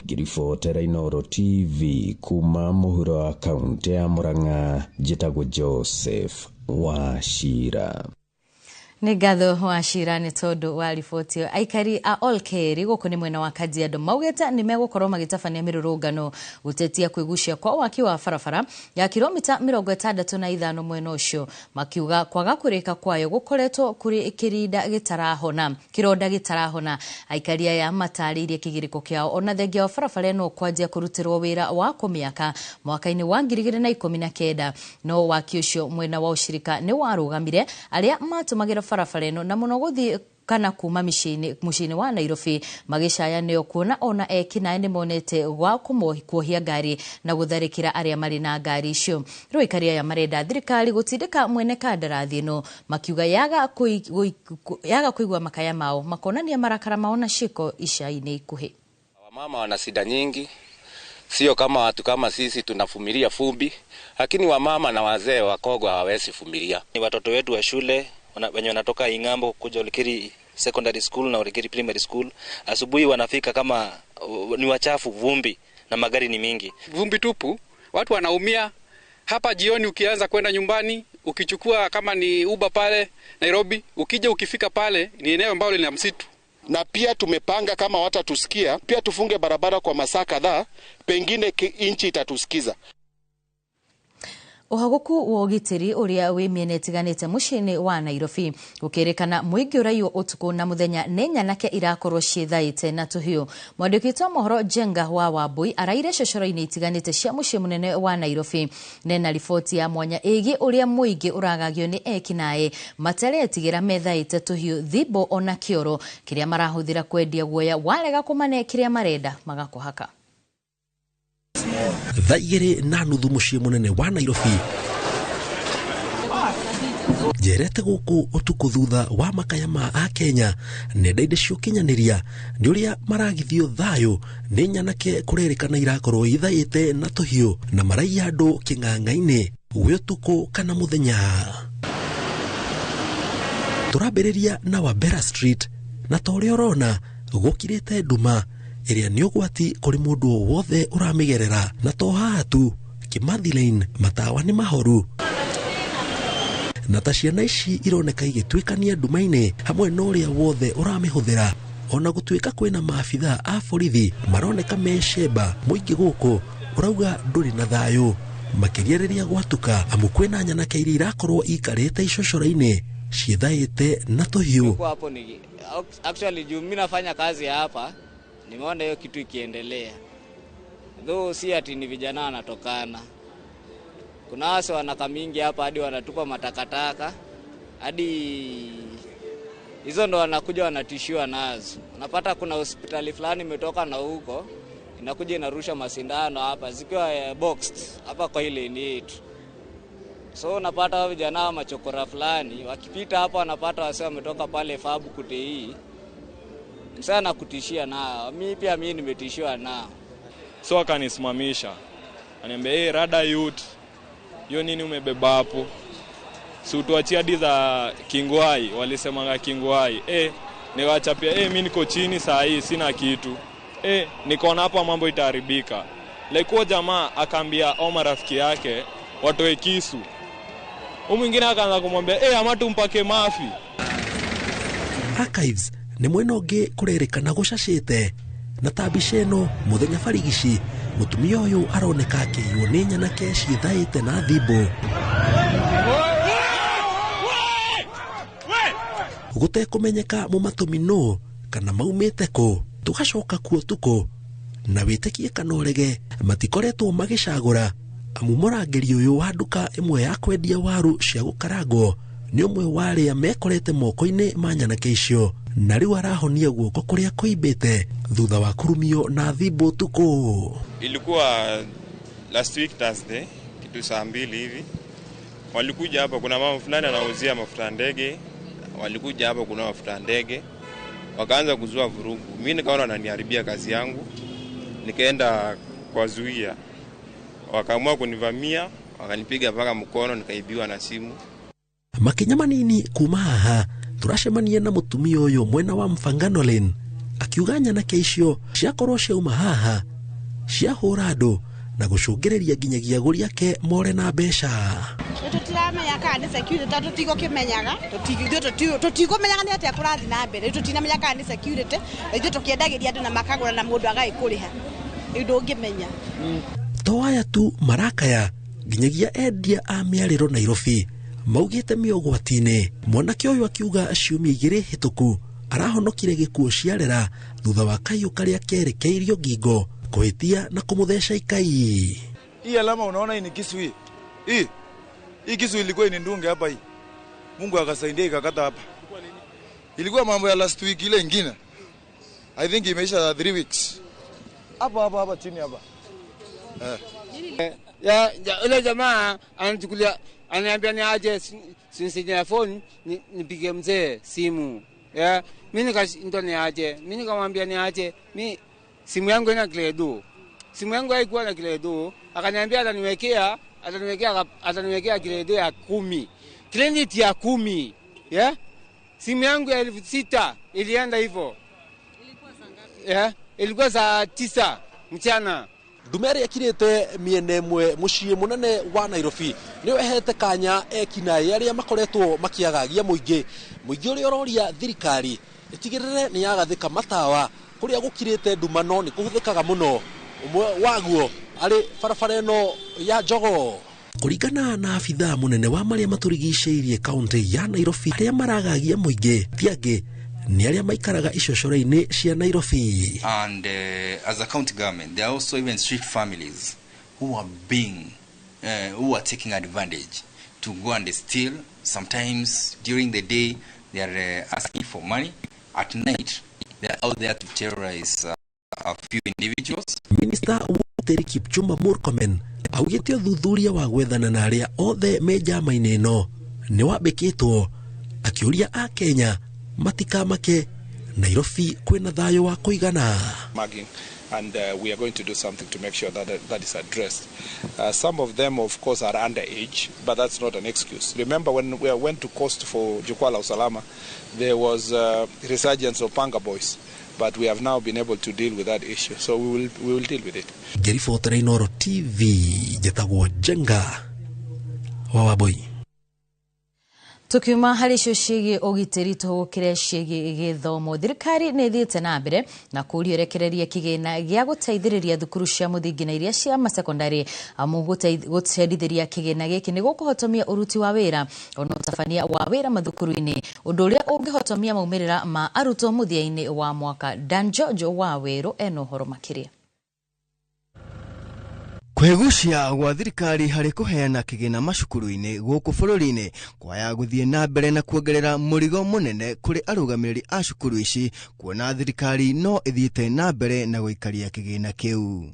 Girifotera Inooro TV kuma muhuro wa kaunti ya Murang'a, njitagwo Joseph Wachira. Nĩ ngatho Wachira nĩ tondu wa riboti ĩyo. Aikari a Olkeri gũkũ nĩ mwena wa Kajiado maugĩte nĩ megũkorwo magĩtabania mĩrũrũngano gũtetia kwĩgucia kwa waki wa barabara ya kilomita 65 mwena ũcio, makiuga kwaga kũrĩka kwayo gũkoretwo kũrĩ kĩronda gĩtarahona. Aikari aya matarĩirie kĩgirĩko kĩao ona thengia wa barabara ĩno kwanjia kũrutĩrwo wĩra wa kũmĩaka mwaka-inĩ wa 2019, no waki ũcio mwena wa ũcirika nĩ warũgamire arĩa matũmagĩra barabara ĩno na mũno gũthiĩ kana kuma mũciĩ-inĩ wa Nairobi magĩcaya nĩo kuona ona ekinaĩ nĩ monete gwa kuohia ngari na gũtharĩkĩra arĩa marĩ na ngari icio. Rĩu aikari aya marenda thirikari gũtindĩka mwene kandarathi ĩno, makiuga yaga kũigua makaya mao, makonania marakara mao na ciĩko ica-inĩ ikuhĩ. Wamama wana shida nyingi, sio kama watu kama sisi tunafumilia fumbi, lakini wamama na wazee wakogo hawawezi fumilia. Ni watoto wetu wa shule wenye wanatoka Ing'ambo kuja Olkeri Secondary School na Olkeri Primary School, asubuhi wanafika kama ni wachafu, vumbi na magari ni mingi. Vumbi tupu, watu wanaumia. Hapa jioni ukianza kwenda nyumbani, ukichukua kama ni Uber pale Nairobi, ukija ukifika pale ni eneo ambalo lina msitu. Na pia tumepanga kama watatusikia, pia tufunge barabara kwa masaa kadhaa, pengine inchi itatusikiza. Uhaguku wa ugitiri uria wi miena itiganite muciĩ-inĩ wa Nairobi gũkĩrĩkana mũingĩ ũraiywo ũtukũ na mũthenya nĩ nyanake irakorwo ciĩthaĩte na tũhiũ. Mwandĩki wa mohoro Jenga wa Wambui araire cocoro-inĩ itiganite cia mũciĩ mũnene wa Nairobi nena riboti ya mwanya ĩgiĩ ũrĩa mũingĩ ũragagio nĩ ekinaĩ materetigĩra methaĩte tũhiũ, thibo ona kĩoro kĩrĩa marahũthĩra kwendia guoya warega kũmane kĩrĩa marenda magakũhaka. Thaigĩrĩ na nuthu mũciĩ mũnene wa Nairobi njerete gũkũ ũtukũ thutha wa makaya ma a Kenya nenda-inĩ cia ũkinyanĩria nĩ ũrĩa maragithio thayũ nĩ nyanake kũrerĩkana irakorwo ithaĩte na tũhiũ na maraiya andũ kĩng'ang'a-inĩ gwĩ ũtukũ kana mũthenya. Tũrambĩrĩria na Wabera Street na ta ũrĩa ũrona gũkirĩte nduma ĩrĩa nĩ ũgwati kũrĩ mũndũ wothe ũramĩgerera, na to haha tu, Kimathi Lane matawa nĩ mahoru na ta ciana ici ironeka igĩtuĩkania nduma-inĩ hamwe na ũrĩa wothe ũramĩhũthĩra, ona gũtuĩka kwĩna maabitha a borithi maroneka mecemba. Mũingĩ gũkũ ũrauga ndũrĩ na thayũ makĩria rĩrĩa gwatuka, amu kwĩna nyanake iria irakorwo ikarĩte icocora-inĩ ciĩthaĩte na tũhiũ. Actually juu mimi nafanya kazi hapa, nimeona hiyo kitu ikiendelea. Though si ati ni vijana wanatokana. Kuna wase wanaka mingi hapa hadi wanatupa matakataka. Hadi hizo ndo wanakuja wanatishiwa nazo. Unapata kuna hospitali fulani imetoka na huko, inakuja inarusha masindano hapa zikiwa boxed hapa kwa ile ni yetu. So unapata vijana wa machokora fulani wakipita hapa wanapata wase wametoka pale Fabu Kutei. Sana kutishia nao. Mimi nimetishiwa nao. So akanisimamisha. Ananiambia, rada youth. Hiyo nini umebeba hapo? Si utuachie hadi za Kingwai, walisemanga Kingwai. Niwachapia, mimi niko chini saa hii sina kitu. Nikaona hapa mambo itaharibika. Like jamaa akaambia Omar rafiki yake watoe kisu. Mwingine akaanza kumwambia, ama tumpake mafi. Archives ni mwena ũngĩ kũrerĩkana gũcacĩte na tabiceno mũthenya barigici mũtumia ũyũ aroneka akĩiywo nĩ nyanake ciĩthaĩte na thimbo. Gũtekũmenyeka mũmatũmi nũ kana maumĩte kũ, tũgacoka kuo tuko na wĩtĩkie kana ũrege matikoretwo magĩcagũra amu mũrangĩri ũyũ wa nduka ĩmwe ya kwendia waru cia gũkarangwo nĩ ũmwe wa arĩa mekorete moko-inĩ ma nyanake icio na rĩu arahonia guoko kũrĩa kũimbĩte thutha wa kurumio na thimbo tuko. Ilikuwa last week Thursday kitu saa 2 hivi walikuja hapa, kuna mama fulani anauzia mafuta ndege, walikuja hapa kuna mafuta ndege wakaanza kuzua vurugu. Mimi nikaona wananiharibia kazi yangu, nikaenda kwa zuia, wakaamua kunivamia, wakanipiga mpaka mkono, nikaibiwa na simu. Makinya manini kuma haha turacemania na mũtumia ũyũ mwena wa Mfangano Lane akiuga nyanake icio ciakorwo ciauma haha ciahũra andũ na gũcũngĩrĩria nginyagia agũri ake more na mbeca. Tutiramenya kana ni security tutigũkĩmenyaga tutigũmenyaga nĩ atĩa kũrathi na mbere, tutinamenya kana ni security ithuĩ tũkĩendagĩria andũ na makagũra na mũndũ agagĩkũrĩha indo ũngĩmenya. To aya tu marakaya nginyagia endia a mĩarĩro Nairobi maugĩte mĩogwati-inĩ. Mwanake ũyũ akiuga ciumia 2 hĩtũku arahonokire gĩkuũ ciarera thutha wa kaiũ karĩa kerekeirio ngingo kũhĩtia na kũmũtheca ikai. Hii alama unaona hii ni kisu hii. Hii kisu ilikuwa ni ndunge hapa hii. Mungu akasaidia ikakata hapa. Ilikuwa mambo ya last week ile nyingine. I think imeisha 3 weeks. Hapa chini hapa. Yule jamaa anachukulia, ananiambia ni aje sinia phone nipige mzee simu. Mimi ndo ni aje. Mimi nikamwambia ni aje. Mimi simu yangu ina Kledo. Simu yangu haikuwa na Kledo. Akaniambia ataniwekea Kledo ya 10. Credit ya 10. Simu yangu ya 6,000 ilienda hivyo. Ilikuwa saa ngapi? Ilikuwa saa 9 mchana. Ndumeri akirite miene ĩmwe muciĩ munene wa Nairobi nĩ wehete kanya ekinaĩ arĩa makoretwo makiagagia mũingĩ ũrĩa ũroria thirikari itigĩrĩre nĩ yagathĩka matawa kũrĩa gũkirĩte ndumano nĩ kũhũthĩkaga mũno, ũmwe waguo arĩ barabara ĩno ya Njogo. Kũringana na abithaa munene wa marĩa matũrigicĩirie kaunti ya Nairobi arĩa maragagia mũingĩ tiangĩ ni arĩa maikaraga icocoro-inĩ cia Nairobi. And as a county government, there are also even street families who are taking advantage to go and steal. Sometimes during the day they are asking for money. At night they are out there to terrorize a few individuals. Minister Weteri Kipchumba Murkomen augĩte ũthuthuria wa gwethana na arĩa othe me njama-inĩ ĩno nĩ wambĩkĩtwo, akĩũria a Kenya matikamake Nairobi kwĩna thayũ wa kũigana. And we are going to do something to make sure that that is addressed. Some of them, of course, are underage, but that's not an excuse. Remember, when we went to Coast for Jukwaa la Usalama, there was resurgence of Panga Boys, but we have now been able to deal with that issue. So we will deal with it. Gerifo Noro TV, Jetagwo Jenga, Wawaboi. Tukiuma harĩ icio ciĩgiĩ ũgitĩri tũgũkĩre ciĩgiĩ gĩthomo. Thirikari nĩ ĩthiĩte na mbere na kũrĩerekereria kĩgĩna gĩa gũteithĩrĩria thukuru cia mũthingi na iria cia masekondari amu gũteithĩrĩria kĩgĩna gĩkĩ nĩ gũkũhotomia ũruti wa wĩra ona ũtabania wa wĩra mathukuru-inĩ, ũndũ ũrĩa ũngĩhotomia maumĩrĩra ma arutwo mũthia-inĩ wa mwaka. Dan George wa Wĩrũ ena ũhoro makĩria. Kwegucia gwa thirikari harĩ kũheana kĩgĩna macukuru-inĩ gũkũ bũrũri-inĩ kwaya gũthiĩ na mbere na kuongerera mũrigo mũnene kũrĩ arũgamĩrĩri a cukuru ici, kuona thirikari no ĩthiĩte na mbere na gũikaria kĩgĩna kĩu.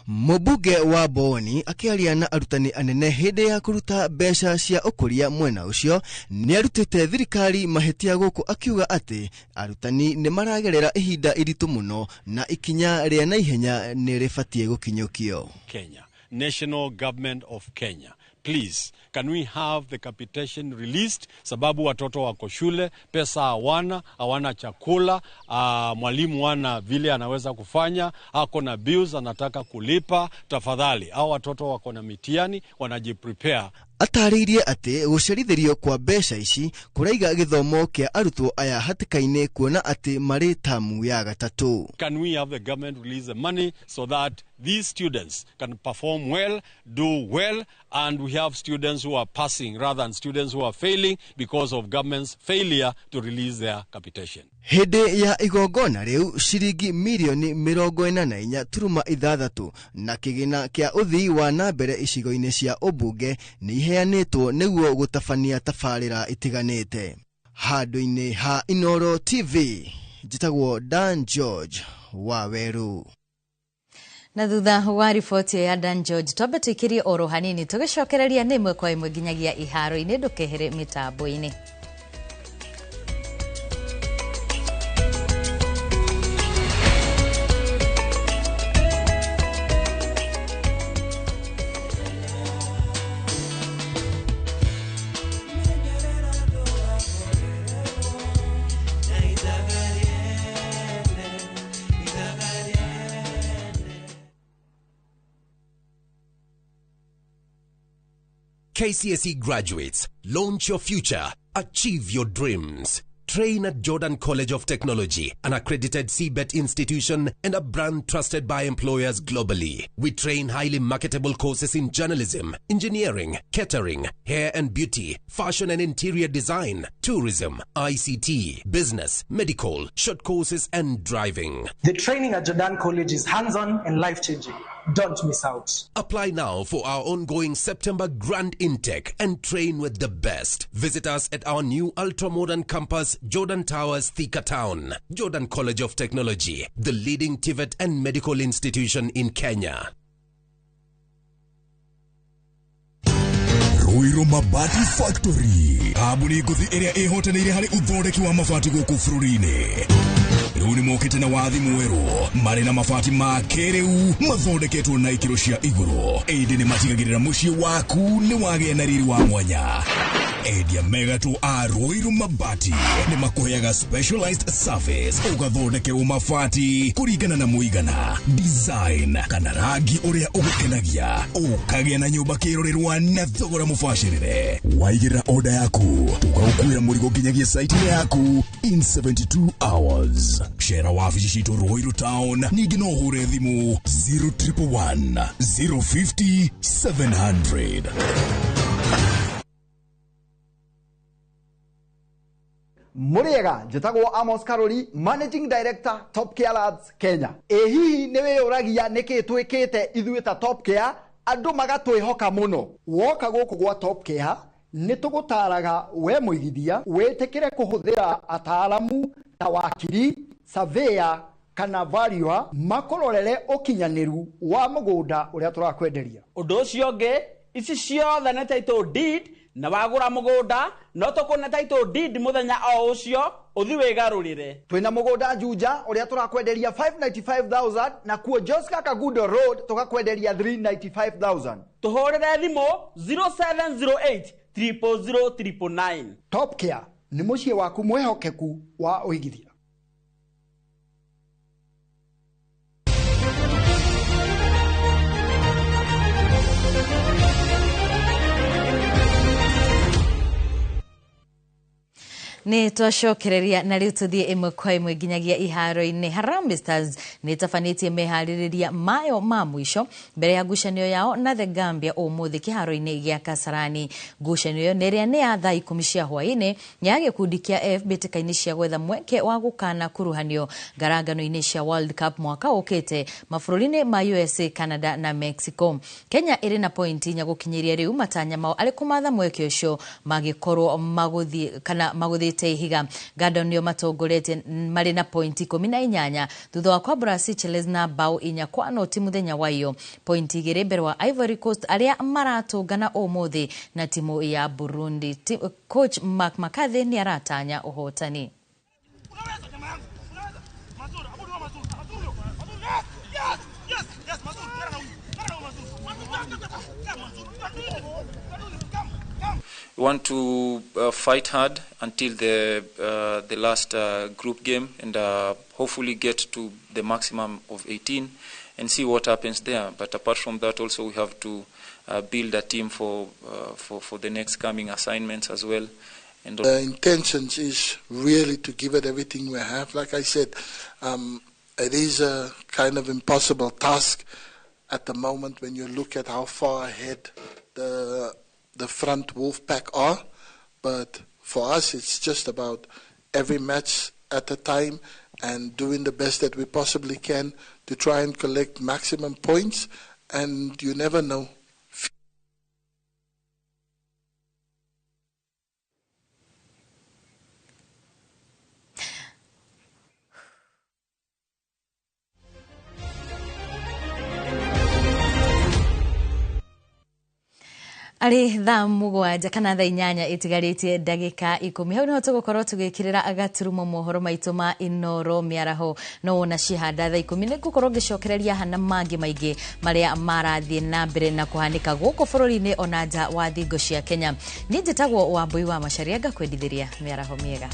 Mũmbunge wa Boni akĩaria na arutani anene hĩndĩ ya kũruta mbeca cia ũkũria mwena ũcio nĩ arutĩte thirikari mahĩtia gũkũ, akiuga atĩ arutani nĩ maragerera ihinda iritũ mũno na ikinya rĩa naihenya nĩ rĩbatie gũkinyũkio. Kenya, National Government of Kenya, please, can we have the capitation released? Sababu watoto wako shule, pesa hawana chakula, mwalimu wana vile anaweza kufanya, hako na bills anataka kulipa. Tafadhali, hao watoto wako na mitihani, wanajiprepare. Atarĩirie atĩ gũcerithĩrio kwa mbeca ici kũraiga gĩthomo kĩa arutwo aya hatĩka-inĩ, kuona atĩ marĩ tamu ya gatatũ. Can we have the government release the money so that these students can perform well, do well, and we have students who are passing rather than students who are failing because of government's failure to release their capitation. Hĩndĩ ya igongona rĩu ciringi mirioni 84.6 na kĩgĩna kĩa ũthii wa na mbere icigo-inĩ cia ũmbunge nĩ iheanĩtwo nĩguo gũtabania tabarĩra itiganĩte. Handũ-inĩ ha Inooro TV, njĩtagwo Dan George wa Weru. Na thutha wa riboti ya Dan George, twambe tũikĩrie oro hanini tũgĩcokereria nĩ ĩmwe kwa ĩmwe nginyagia iharo-inĩ, ndũkehere mĩtambo-inĩ. KCSE graduates, launch your future, achieve your dreams. Train at Jordan College of Technology, an accredited CBET institution and a brand trusted by employers globally. We train highly marketable courses in journalism, engineering, catering, hair and beauty, fashion and interior design, tourism, ICT, business, medical, short courses and driving. The training at Jordan College is hands-on and life-changing. Don't miss out. Apply now for our ongoing September Grand Intake and train with the best. Visit us at our new ultra-modern campus, Jordan Towers, Thika Town. Jordan College of Technology, the leading TVET and medical institution in Kenya. Ruiru Mabati Factory. Kabuni nguthi ĩrĩa ĩhotanĩire harĩ ũthondeki wa mabati gũkũ bũrũri-inĩ. Rĩu nĩ mokĩte na wathi mwerũ marĩ na mabati ma kĩrĩu mathondeketwo na ikĩro cia igũrũ. Ĩndĩ nĩ matigagĩrĩra mũciĩ waku nĩ wagĩa na riri wa mwanya. Endia megatũ a Ruiru Mabati nĩ makũheaga specialized service ũgathondekerwo mabati kũringana na mũigana, design kana rangi ũrĩa ũgũkenagia, ũkagĩa na nyũmba kĩrorerwa na thogora mũbacĩrĩre. Waigĩra order yaku ũgagũkuĩra mũrigo nginyagia site yaku in 72 hours. Shera wabici citũ Ruiru Town, ningĩ no ũhũre thimũ 0111 050 700. Muriega, njĩtagwo Amos Karori, Managing Director Top Care Lads Kenya. Hihi nĩ wĩyũragia nĩkĩ twĩkĩte ithuĩ ta Top Care andũ magatwĩhoka mũno? Woka gũkũ gwa Top Care nĩ tũgũtaraga we mũigithia wĩtĩkĩre kũhũthĩra ataalamu ta wakiri, surveyor kana valuer makororere ũkinyanĩru wa mũgũnda ũrĩa tũrakwenderia. Ũndũ ũcio ũngĩ, ici ciothe nĩ title deed na wagũra mũgũnda no tũkũne title deed mũthenya o ũcio ũthi wĩgarũrĩre. Twĩna mũgũnda Juja ũrĩa tũrakwenderia 595,000 na kuo Joska Kagundo Road tũgakwenderia 395,000. Tũhũrĩre thimũ 0708 000 999. Top Care nĩ mũciĩ waku mwĩhokeku wa ũigithia. Ni twacokereria na riu tuthie imwe kwa imwe nginyagia iharo-ini. Harambee Stars ni tafanitie mehaririria mayo ma mwisho mbere ya ngucanio yao na The Gambia umuthi kiharo-ini gia Kasarani. Ngucanio neria ni ya thaa 10 cia hwaini ya gikundi kia F bitikaini cia gwetha mweke wa gukana kuruhanio ngarangano-ini cia World Cup mwaka ukite mabũrũri-inĩ ma USA, Canada na Mexico. Kenya iri na pointi nya gukinyiria riu matanya mao ari kumatha mweke ucio magikorwo maguthi higa. Gado nio matongorete mari na pointi 18 thutha wa kwambura Seychelles na bao 4 timu muthenya wayo. Pointi igiri mbere wa Ivory Coast aria maratungana umuthi na timu ya Burundi. Coach Mark McCarthy ni aratanya uhotani. We want to fight hard until the last group game and hopefully get to the maximum of 18 and see what happens there. But apart from that, also we have to build a team for the next coming assignments as well. And the intentions is really to give it everything we have. Like I said, it is a kind of impossible task at the moment when you look at how far ahead the front Wolfpack are, but for us it's just about every match at a time and doing the best that we possibly can to try and collect maximum points, and you never know. Ari thaa mugwanja kana thaa 8 itigarĩtie ndagĩka 10 hau niho tũgũkorwo tũgĩkĩrĩra agaturumo mohoro maitũ ma Inoro mĩaraho no wona cihanda thaa 10 nĩ ngũkorwo ngĩcokereria hana mangĩ maingĩ marĩa marathiĩ na mbere na kũhanĩka gũkũ bũrũri-inĩ ona nja wa thingo cia Kenya. Niĩ njĩtagwo Wambui wa Macharia ngakwendithĩria mĩaraho mĩega.